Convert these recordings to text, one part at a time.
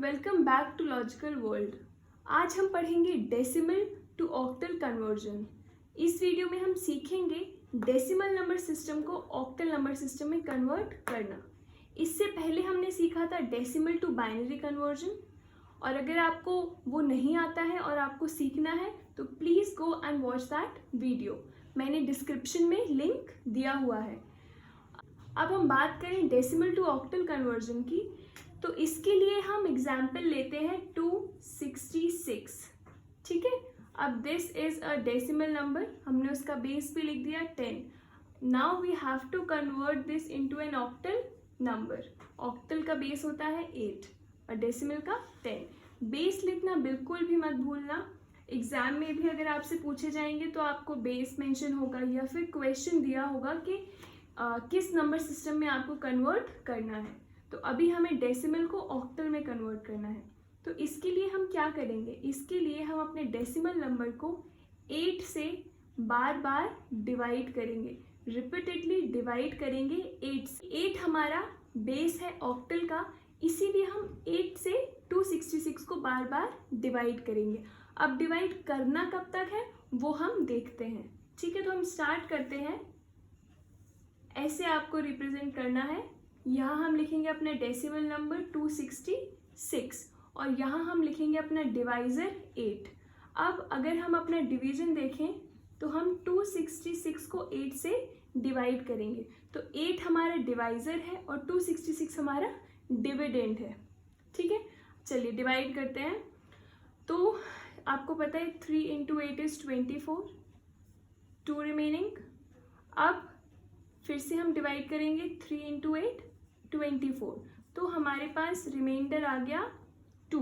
Welcome back to logical world. आज हम पढ़ेंगे डेसिमल टू ऑक्टल कन्वर्जन। इस वीडियो में हम सीखेंगे डेसिमल नंबर सिस्टम को ऑक्टल नंबर सिस्टम में कन्वर्ट करना। इससे पहले हमने सीखा था डेसिमल टू बाइनरी कन्वर्जन, और अगर आपको वो नहीं आता है और आपको सीखना है तो please go and watch that video. मैंने डिस्क्रिप्शन में लिंक दिया हुआ है। अब हम बात करें डेसिमल टू ऑक्टल कन्वर्जन की, तो इसके लिए हम एग्जाम्पल लेते हैं 266। ठीक है, अब this is a decimal number, हमने उसका बेस भी लिख दिया 10। Now we have to convert this into an octal number. Octal का बेस होता है 8 और डेसिमल का 10। बेस लिखना बिल्कुल भी मत भूलना। एग्जाम में भी अगर आपसे पूछे जाएंगे तो आपको बेस मेंशन होगा या फिर क्वेश्चन दिया होगा कि किस नंबर सिस्टम में आपको कन्वर्ट करना है। तो अभी हमें डेसिमल को ऑक्टल में कन्वर्ट करना है। तो इसके लिए हम क्या करेंगे, इसके लिए हम अपने डेसिमल नंबर को 8 से बार बार डिवाइड करेंगे, रिपीटेडली डिवाइड करेंगे 8 से। 8 हमारा बेस है ऑक्टल का, इसीलिए हम 8 से 266 को बार बार डिवाइड करेंगे। अब डिवाइड करना कब तक है वो हम देखते हैं। ठीक है, तो हम स्टार्ट करते हैं। ऐसे आपको रिप्रेजेंट करना है। यहाँ हम लिखेंगे अपना डेसिमल नंबर 266 और यहाँ हम लिखेंगे अपना डिवाइज़र 8। अब अगर हम अपना डिवीजन देखें तो हम 266 को 8 से डिवाइड करेंगे, तो 8 हमारा डिवाइज़र है और 266 हमारा डिविडेंड है। ठीक है, चलिए डिवाइड करते हैं। तो आपको पता है 3 इंटू 8 इज 24, 2 रिमेनिंग। अब फिर से हम डिवाइड करेंगे 3 इंटू 8 24, तो हमारे पास रिमाइंडर आ गया 2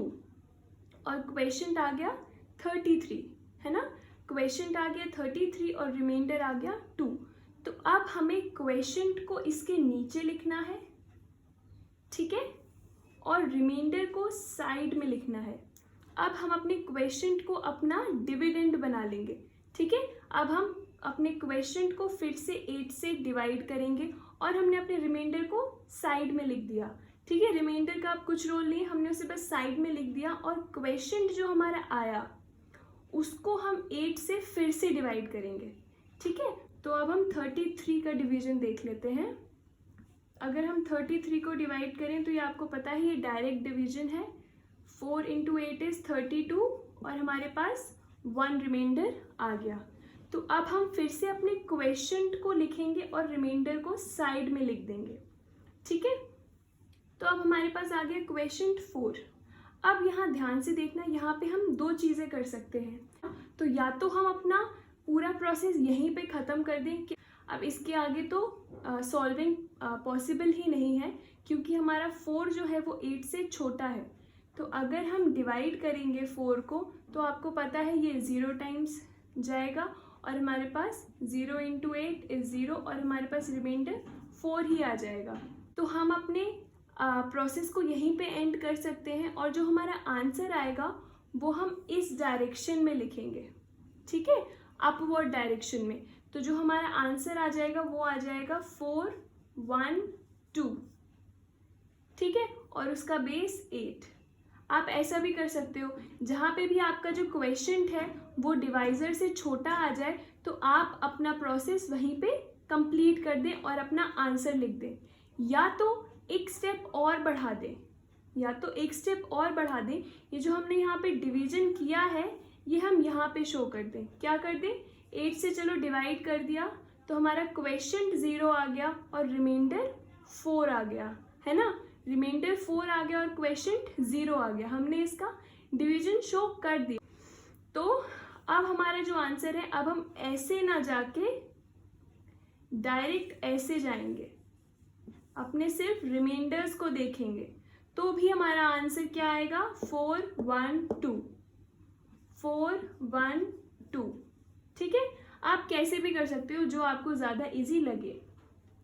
और क्वेश्चन आ गया 33, है ना। क्वेश्चन आ गया 33 और रिमाइंडर आ गया 2। तो अब हमें क्वेश्चन को इसके नीचे लिखना है, ठीक है, और रिमाइंडर को साइड में लिखना है। अब हम अपने क्वेश्चन को अपना डिविडेंड बना लेंगे। ठीक है, अब हम अपने क्वेश्चन को फिर से 8 से डिवाइड करेंगे और हमने अपने रिमाइंडर को साइड में लिख दिया। ठीक है, रिमाइंडर का अब कुछ रोल नहीं, हमने उसे बस साइड में लिख दिया और क्वेश्चन जो हमारा आया उसको हम 8 से फिर से डिवाइड करेंगे। ठीक है, तो अब हम 33 का डिवीजन देख लेते हैं। अगर हम 33 को डिवाइड करें तो ये आपको पता है ये डायरेक्ट डिवीजन है। 4 इंटू 8 इज 32 और हमारे पास 1 रिमाइंडर आ गया। तो अब हम फिर से अपने क्वेश्चन को लिखेंगे और रिमाइंडर को साइड में लिख देंगे। ठीक है, तो अब हमारे पास आ गया क्वेश्चन 4। अब यहाँ ध्यान से देखना, यहाँ पे हम 2 चीज़ें कर सकते हैं। तो या तो हम अपना पूरा प्रोसेस यहीं पे ख़त्म कर दें कि अब इसके आगे तो सॉल्विंग पॉसिबल ही नहीं है, क्योंकि हमारा 4 जो है वो 8 से छोटा है। तो अगर हम डिवाइड करेंगे 4 को तो आपको पता है ये 0 टाइम्स जाएगा और हमारे पास 0 इंटू 8 इज 0 और हमारे पास रिमाइंडर 4 ही आ जाएगा। तो हम अपने प्रोसेस को यहीं पे एंड कर सकते हैं और जो हमारा आंसर आएगा वो हम इस डायरेक्शन में लिखेंगे। ठीक है, अपवर्ड डायरेक्शन में। तो जो हमारा आंसर आ जाएगा वो आ जाएगा 4 1 2। ठीक है, और उसका बेस 8। आप ऐसा भी कर सकते हो, जहाँ पे भी आपका जो क्वेश्चन है वो डिवाइज़र से छोटा आ जाए तो आप अपना प्रोसेस वहीं पे कंप्लीट कर दें और अपना आंसर लिख दें, या तो एक स्टेप और बढ़ा दें, ये जो हमने यहाँ पे डिवीजन किया है ये हम यहाँ पे शो कर दें। क्या कर दें, 8 से चलो डिवाइड कर दिया तो हमारा क्वेश्चन 0 आ गया और रिमाइंडर 4 आ गया, है ना। रिमाइंडर 4 आ गया और क्वेश्चन 0 आ गया, हमने इसका डिवीजन शो कर दिया। तो अब हमारा जो आंसर है, अब हम ऐसे ना जाके डायरेक्ट ऐसे जाएंगे, अपने सिर्फ रिमाइंडर्स को देखेंगे तो भी हमारा आंसर क्या आएगा, 4 1 2, 4 1 2। ठीक है, आप कैसे भी कर सकते हो, जो आपको ज़्यादा इजी लगे।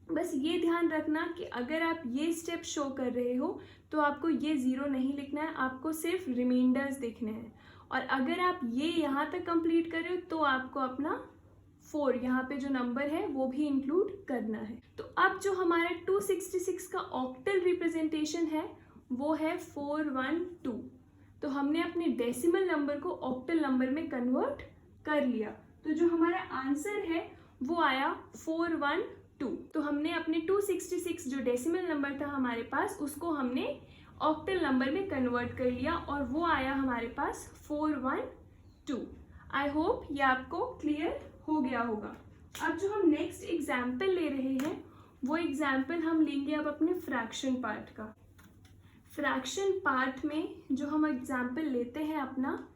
बस ये ध्यान रखना कि अगर आप ये स्टेप शो कर रहे हो तो आपको ये 0 नहीं लिखना है, आपको सिर्फ रिमाइंडर्स देखने हैं। और अगर आप ये यहाँ तक कंप्लीट कर रहे हो तो आपको अपना 4 यहाँ पे जो नंबर है वो भी इंक्लूड करना है। तो अब जो हमारा 266 का ऑक्टल रिप्रेजेंटेशन है वो है 412। तो हमने अपने डेसिमल नंबर को ऑक्टल नंबर में कन्वर्ट कर लिया। तो जो हमारा आंसर है वो आया 412। तो हमने अपने 266 जो डेसिमल नंबर था हमारे पास, उसको हमने ऑक्टल नंबर में कन्वर्ट कर लिया और वो आया हमारे पास 412। आई होप ये आपको क्लियर हो गया होगा। अब जो हम नेक्स्ट एग्जाम्पल ले रहे हैं वो एग्जाम्पल हम लेंगे अब अपने फ्रैक्शन पार्ट का। फ्रैक्शन पार्ट में जो हम एग्जाम्पल लेते हैं अपना,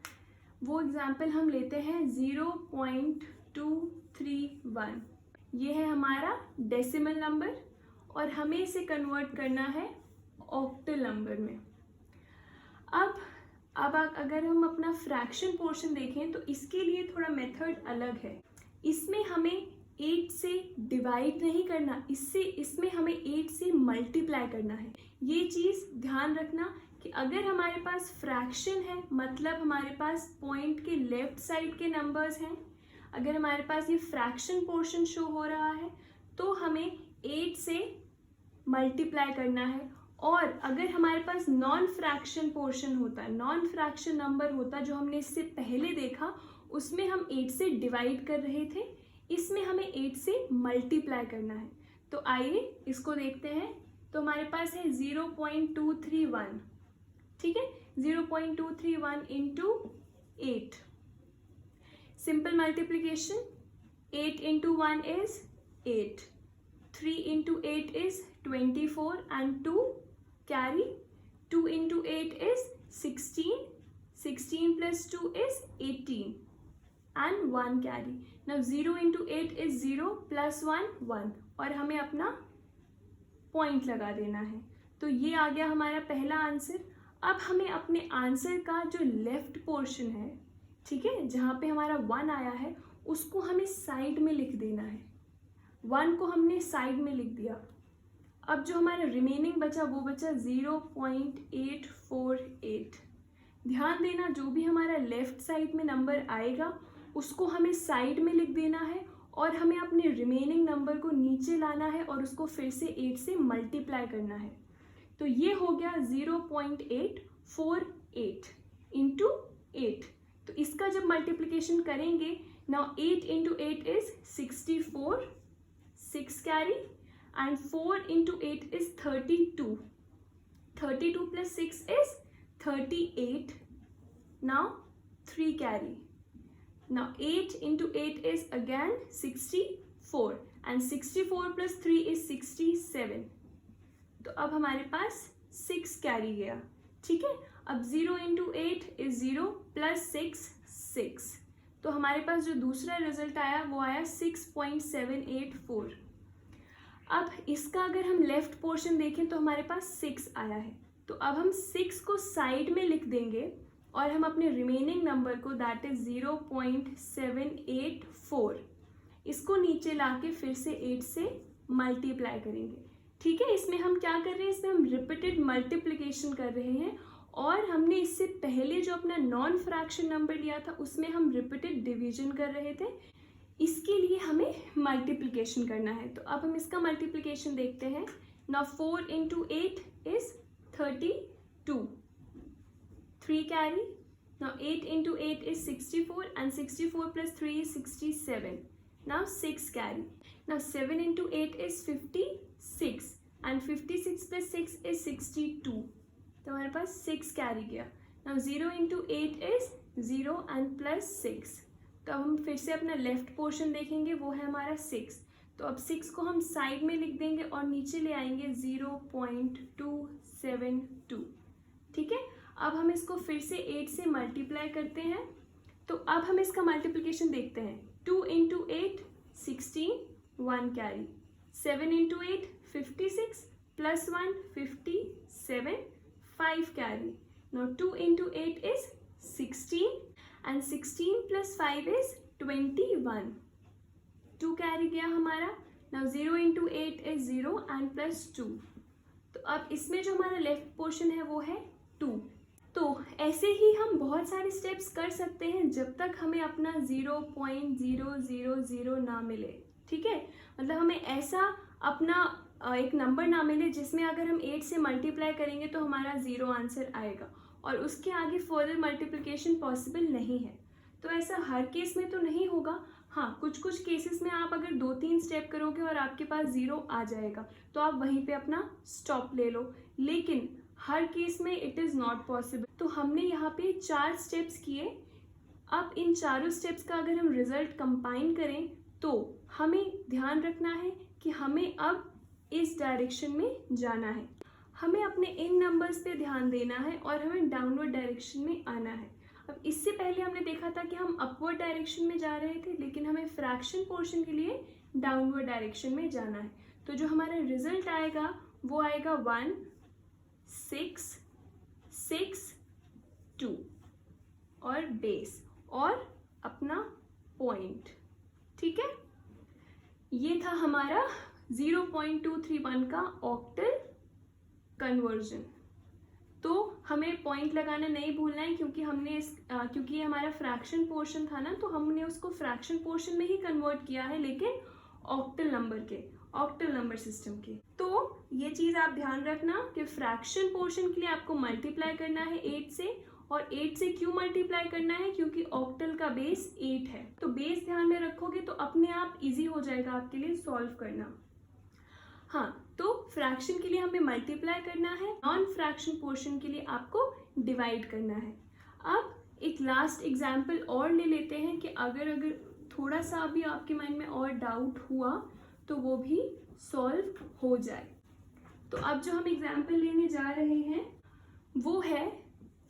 वो एग्जाम्पल हम लेते हैं 0.231। ये है हमारा डेसिमल नंबर और हमें इसे कन्वर्ट करना है ऑक्टल नंबर में। अब अगर हम अपना फ्रैक्शन पोर्शन देखें तो इसके लिए थोड़ा मेथड अलग है। इसमें हमें 8 से डिवाइड नहीं करना, इसमें हमें 8 से मल्टीप्लाई करना है। ये चीज़ ध्यान रखना कि अगर हमारे पास फ्रैक्शन है, मतलब हमारे पास पॉइंट के लेफ्ट साइड के नंबर्स हैं, अगर हमारे पास ये फ्रैक्शन पोर्शन शो हो रहा है तो हमें 8 से मल्टीप्लाई करना है। और अगर हमारे पास नॉन फ्रैक्शन पोर्शन होता, नॉन फ्रैक्शन नंबर होता जो हमने इससे पहले देखा, उसमें हम 8 से डिवाइड कर रहे थे, इसमें हमें 8 से मल्टीप्लाई करना है। तो आइए इसको देखते हैं। तो हमारे पास है 0.231, ठीक है, 0.231 into 8। Simple multiplication, 8 into 1 is 8, 3 into 8 is 24 and 2 carry, 2 into 8 is 16, 16 plus 2 is 18 and 1 carry. Now 0 into 8 is 0 plus 1 1 और हमें अपना पॉइंट लगा देना है। तो ये आ गया हमारा पहला आंसर। अब हमें अपने आंसर का जो लेफ्ट पोर्शन है, ठीक है, जहाँ पे हमारा 1 आया है, उसको हमें साइड में लिख देना है। 1 को हमने साइड में लिख दिया। अब जो हमारा रिमेनिंग बचा वो बचा 0.848। ध्यान देना, जो भी हमारा लेफ्ट साइड में नंबर आएगा उसको हमें साइड में लिख देना है और हमें अपने रिमेनिंग नंबर को नीचे लाना है और उसको फिर से 8 से मल्टीप्लाई करना है। तो ये हो गया 0.848 इंटू 8। तो इसका जब मल्टीप्लिकेशन करेंगे, now 8 into 8 is 64, 6 carry, and 4 into 8 is 32. 32 plus 6 is 38. Now 3 carry. Now 8 into 8 is again 64 and 64 plus 3 is 67. तो अब हमारे पास 6 कैरी गया, ठीक है। अब 0 into 8 is 0 plus 6 6। तो हमारे पास जो दूसरा रिजल्ट आया वो आया 6.784। अब इसका अगर हम लेफ्ट पोर्शन देखें तो हमारे पास 6 आया है। तो अब हम 6 को साइड में लिख देंगे और हम अपने रिमेनिंग नंबर को, दैट इज 0.784, इसको नीचे लाके फिर से 8 से मल्टीप्लाई करेंगे, ठीक है। इसमें हम क्या कर रहे हैं, इसमें हम रिपीटेड मल्टीप्लिकेशन कर रहे हैं और हमने इससे पहले जो अपना नॉन फ्रैक्शन नंबर लिया था उसमें हम रिपीटेड डिवीजन कर रहे थे। इसके लिए हमें मल्टीप्लिकेशन करना है। तो अब हम इसका मल्टीप्लिकेशन देखते हैं। Now 4 into 8 is 32, 3 carry. Now 8 into 8 is 64 and 64 plus 3 is 67. Now 6 carry. Now 7 into 8 is 56 and 56 plus 6 is 62. तो हमारे पास 6 कैरी गया। Now 0 into 8 is 0 and plus 6. तो अब हम फिर से अपना लेफ्ट पोर्शन देखेंगे, वो है हमारा 6। तो अब 6 को हम साइड में लिख देंगे और नीचे ले आएंगे 0.272, ठीक है। अब हम इसको फिर से 8 से मल्टीप्लाई करते हैं। तो अब हम इसका मल्टीप्लिकेशन देखते हैं। 2 into 8 16, 1 carry. 7 into 8 56 plus 1 57, 5 carry. Now 2 into 8 is 16 and 16 plus 5 is 21. 2 carry गया हमारा। Now 0 into 8 is 0 and plus 2. तो अब इसमें जो हमारा लेफ्ट पोर्शन है वो है 2। तो ऐसे ही हम बहुत सारे स्टेप्स कर सकते हैं जब तक हमें अपना 0.000 ना मिले, ठीक है। मतलब हमें ऐसा अपना एक नंबर ना मिले जिसमें अगर हम 8 से मल्टीप्लाई करेंगे तो हमारा 0 आंसर आएगा और उसके आगे फर्दर मल्टीप्लिकेशन पॉसिबल नहीं है। तो ऐसा हर केस में तो नहीं होगा, हाँ कुछ कुछ केसेस में आप अगर 2-3 स्टेप करोगे और आपके पास 0 आ जाएगा तो आप वहीं पे अपना स्टॉप ले लो, लेकिन हर केस में इट इज़ नॉट पॉसिबल। तो हमने यहाँ पे 4 स्टेप्स किए। अब इन चारों स्टेप्स का अगर हम रिजल्ट कंबाइन करें तो हमें ध्यान रखना है कि हमें अब इस डायरेक्शन में जाना है, हमें अपने इन नंबर्स पे ध्यान देना है और हमें डाउनवर्ड डायरेक्शन में आना है। अब इससे पहले हमने देखा था कि हम अपवर्ड डायरेक्शन में जा रहे थे, लेकिन हमें फ्रैक्शन पोर्शन के लिए डाउनवर्ड डायरेक्शन में जाना है। तो जो हमारा रिजल्ट आएगा वो आएगा 1 6 6 2 और बेस और अपना पॉइंट। ठीक है, ये था हमारा 0.231 का ऑक्टल कन्वर्जन। तो हमें पॉइंट लगाना नहीं भूलना है, क्योंकि हमने क्योंकि ये हमारा फ्रैक्शन पोर्शन था ना, तो हमने उसको फ्रैक्शन पोर्शन में ही कन्वर्ट किया है, लेकिन ऑक्टल नंबर सिस्टम के। तो ये चीज़ आप ध्यान रखना कि फ्रैक्शन पोर्शन के लिए आपको मल्टीप्लाई करना है 8 से, और 8 से क्यों मल्टीप्लाई करना है, क्योंकि ऑक्टल का बेस 8 है। तो बेस ध्यान में रखोगे तो अपने आप इजी हो जाएगा आपके लिए सॉल्व करना। हाँ, तो फ्रैक्शन के लिए हमें मल्टीप्लाई करना है, नॉन फ्रैक्शन पोर्शन के लिए आपको डिवाइड करना है। अब एक लास्ट एग्जाम्पल और ले लेते हैं कि अगर थोड़ा सा अभी आपके माइंड में और डाउट हुआ तो वो भी सॉल्व हो जाए। तो अब जो हम एग्जाम्पल लेने जा रहे हैं वो है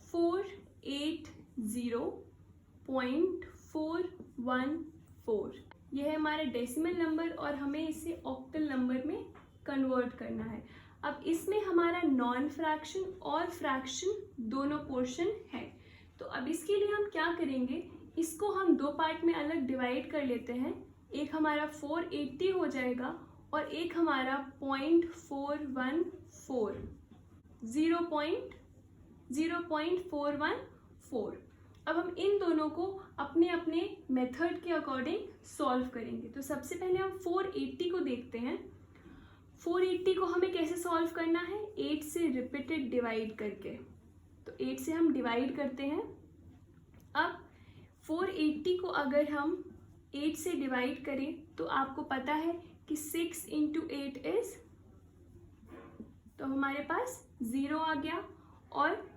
480.414। यह है हमारा डेसिमल नंबर और हमें इसे ऑक्टल नंबर में कन्वर्ट करना है। अब इसमें हमारा नॉन फ्रैक्शन और फ्रैक्शन दोनों पोर्शन है। तो अब इसके लिए हम क्या करेंगे, इसको हम दो पार्ट में अलग डिवाइड कर लेते हैं। एक हमारा 480 हो जाएगा और एक हमारा 0.414 0.414। अब हम इन दोनों को अपने अपने मेथड के अकॉर्डिंग सॉल्व करेंगे। तो सबसे पहले हम 480 को देखते हैं। 480 को हमें कैसे सॉल्व करना है, 8 से रिपीटेड डिवाइड करके। तो 8 से हम डिवाइड करते हैं। अब 480 को अगर हम 8 से डिवाइड करें तो आपको पता है कि 6 × 8 इज, तो हमारे पास 0 आ गया और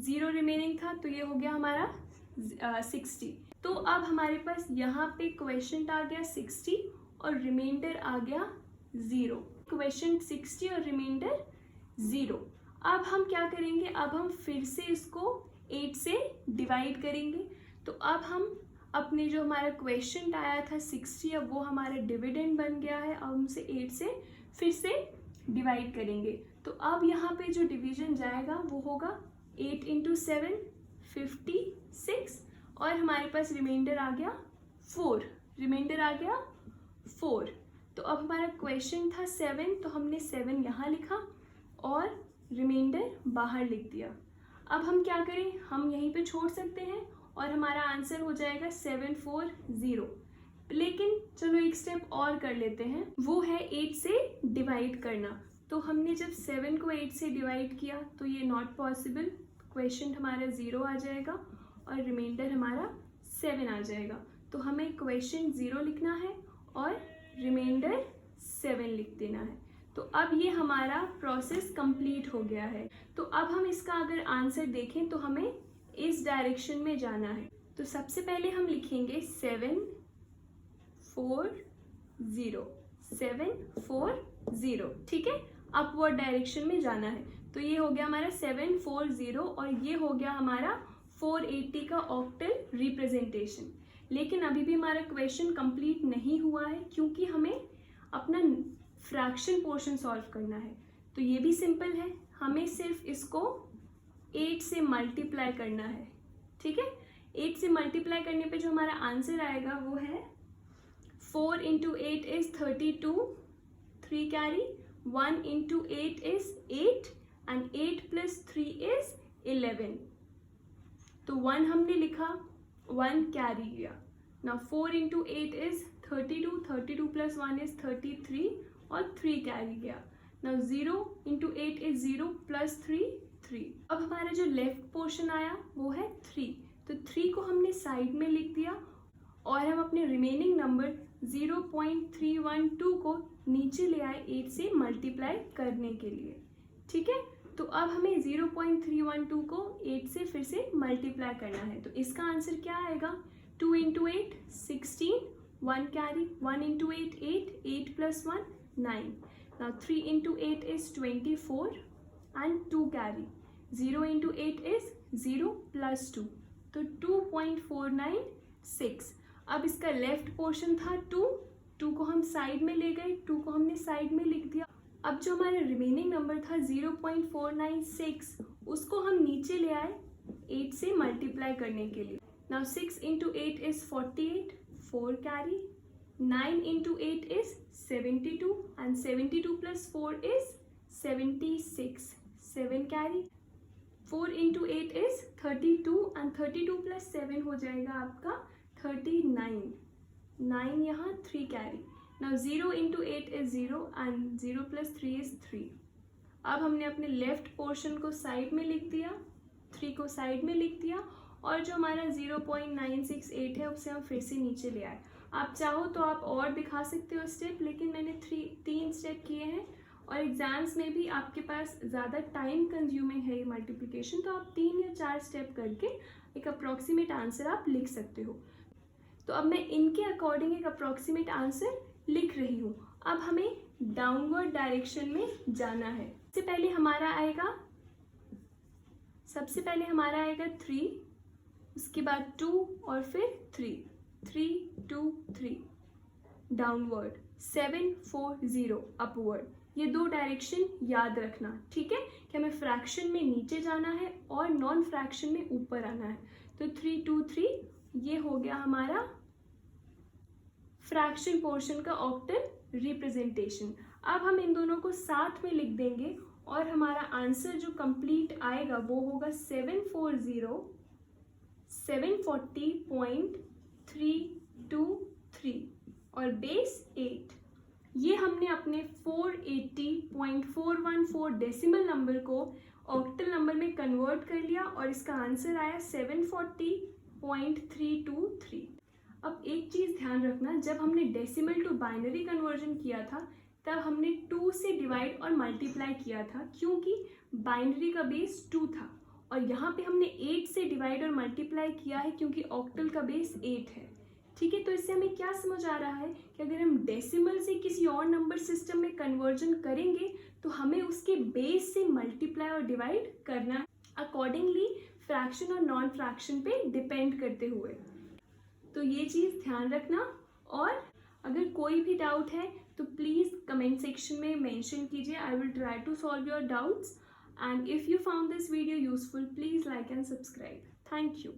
0 रिमेनिंग था, तो ये हो गया हमारा 60। तो अब हमारे पास यहाँ पे क्वेश्चन आ गया 60 और रिमाइंडर आ गया 0। क्वेश्चन 60 और रिमाइंडर 0। अब हम क्या करेंगे, अब हम फिर से इसको 8 से डिवाइड करेंगे। तो अब हम अपने जो हमारा क्वेश्चन आया था 60, अब वो हमारा डिविडेंड बन गया है। अब हम उसे 8 से फिर से डिवाइड करेंगे। तो अब यहाँ पे जो डिवीजन जाएगा वो होगा 8 × 7 56 और हमारे पास रिमाइंडर आ गया 4। तो अब हमारा क्वेश्चन था 7, तो हमने 7 यहाँ लिखा और रिमाइंडर बाहर लिख दिया। अब हम क्या करें, हम यहीं पे छोड़ सकते हैं और हमारा आंसर हो जाएगा 740। लेकिन चलो एक स्टेप और कर लेते हैं, वो है 8 से डिवाइड करना। तो हमने जब 7 को 8 से डिवाइड किया तो ये नॉट पॉसिबल, क्वेश्चन हमारा 0 आ जाएगा और रिमाइंडर हमारा 7 आ जाएगा। तो हमें क्वेश्चन 0 लिखना है और रिमाइंडर 7 लिख देना है। तो अब ये हमारा प्रोसेस कंप्लीट हो गया है। तो अब हम इसका अगर आंसर देखें तो हमें इस डायरेक्शन में जाना है। तो सबसे पहले हम लिखेंगे 740, ठीक है, अपवर्ड डायरेक्शन में जाना है। तो ये हो गया हमारा 740 और ये हो गया हमारा 480 का ऑक्टल रिप्रेजेंटेशन। लेकिन अभी भी हमारा क्वेश्चन कंप्लीट नहीं हुआ है, क्योंकि हमें अपना फ्रैक्शन पोर्शन सॉल्व करना है। तो ये भी सिंपल है, हमें सिर्फ इसको 8 से मल्टीप्लाई करना है। ठीक है, 8 से मल्टीप्लाई करने पे जो हमारा आंसर आएगा वो है 4 × 8 is 32, 3 carry, 1 × 8 is 8 and 8 + 3 is 11। तो 1 हमने लिखा, 1 कैरी लिया। नाउ 4 × 8 इज 32, 32 + 1 इज 33, और 3 कैरी गया। Now 0 into 8 is 0 plus 3 3। अब हमारा जो लेफ्ट पोर्शन आया वो है 3, तो 3 को हमने साइड में लिख दिया और हम अपने रिमेनिंग नंबर 0.312 को नीचे ले आए 8 से मल्टीप्लाई करने के लिए। ठीक है, तो अब हमें 0.312 को 8 से फिर से मल्टीप्लाई करना है। तो इसका आंसर क्या आएगा? 2 into 8 16, 1 carry, 1 into 8 8, 8 plus 1 9। Now 3 into 8 is 24 and 2 carry, 0 into 8 is 0 plus 2, तो 2.496। अब इसका लेफ्ट पोर्शन था 2 को हम साइड में ले गए, 2 को हमने साइड में लिख दिया। अब जो हमारा रिमेनिंग नंबर था 0.496 उसको हम नीचे ले आए 8 से मल्टीप्लाई करने के लिए। Now 6 into 8 is 48, 4 carry, 9 into 8 is 72 and 72 plus 4 is 76, 7 carry, 4 into 8 is 32 and 32 plus 7 हो जाएगा आपका 39, 9 यहाँ 3 carry. Now 0 into 8 is 0 and 0 plus 3 is 3। अब हमने अपने लेफ्ट पोर्शन को साइड में लिख दिया, 3 को साइड में लिख दिया और जो हमारा 0.968 है उसे हम फिर से नीचे ले आए। आप चाहो तो आप और दिखा सकते हो स्टेप, लेकिन मैंने 3 स्टेप किए हैं और एग्जाम्स में भी आपके पास ज़्यादा टाइम कंज्यूमिंग है ये मल्टीप्लिकेशन, तो आप 3 या 4 स्टेप करके एक अप्रॉक्सीमेट आंसर आप लिख सकते हो। तो अब मैं इनके अकॉर्डिंग एक अप्रॉक्सीमेट आंसर लिख रही हूँ। अब हमें डाउनवर्ड डायरेक्शन में जाना है। सबसे पहले हमारा आएगा 3, उसके बाद 2 और फिर 3, 3 2 3 डाउनवर्ड, 7 4 0 अपवर्ड। ये 2 डायरेक्शन याद रखना, ठीक है, कि हमें फ्रैक्शन में नीचे जाना है और नॉन फ्रैक्शन में ऊपर आना है। तो 3 2 3 ये हो गया हमारा फ्रैक्शन पोर्शन का ऑक्टल रिप्रेजेंटेशन। अब हम इन दोनों को साथ में लिख देंगे और हमारा आंसर जो कंप्लीट आएगा वो होगा 740 740.323 और बेस 8। ये हमने अपने 480.414 डेसिमल नंबर को ऑक्टल नंबर में कन्वर्ट कर लिया और इसका आंसर आया 740.323। अब एक चीज़ ध्यान रखना, जब हमने डेसिमल टू बाइनरी कन्वर्जन किया था तब हमने 2 से डिवाइड और मल्टीप्लाई किया था, क्योंकि बाइनरी का बेस 2 था, और यहाँ पे हमने 8 से डिवाइड और मल्टीप्लाई किया है क्योंकि ऑक्टल का बेस 8 है। ठीक है, तो इससे हमें क्या समझ आ रहा है कि अगर हम डेसिमल से किसी और नंबर सिस्टम में कन्वर्जन करेंगे तो हमें उसके बेस से मल्टीप्लाई और डिवाइड करना है, अकॉर्डिंगली फ्रैक्शन और नॉन फ्रैक्शन पे डिपेंड करते हुए। तो ये चीज़ ध्यान रखना, और अगर कोई भी डाउट है तो प्लीज़ कमेंट सेक्शन में मेंशन कीजिए। I will try to solve your doubts, and if you found this video useful, please like and subscribe. Thank you.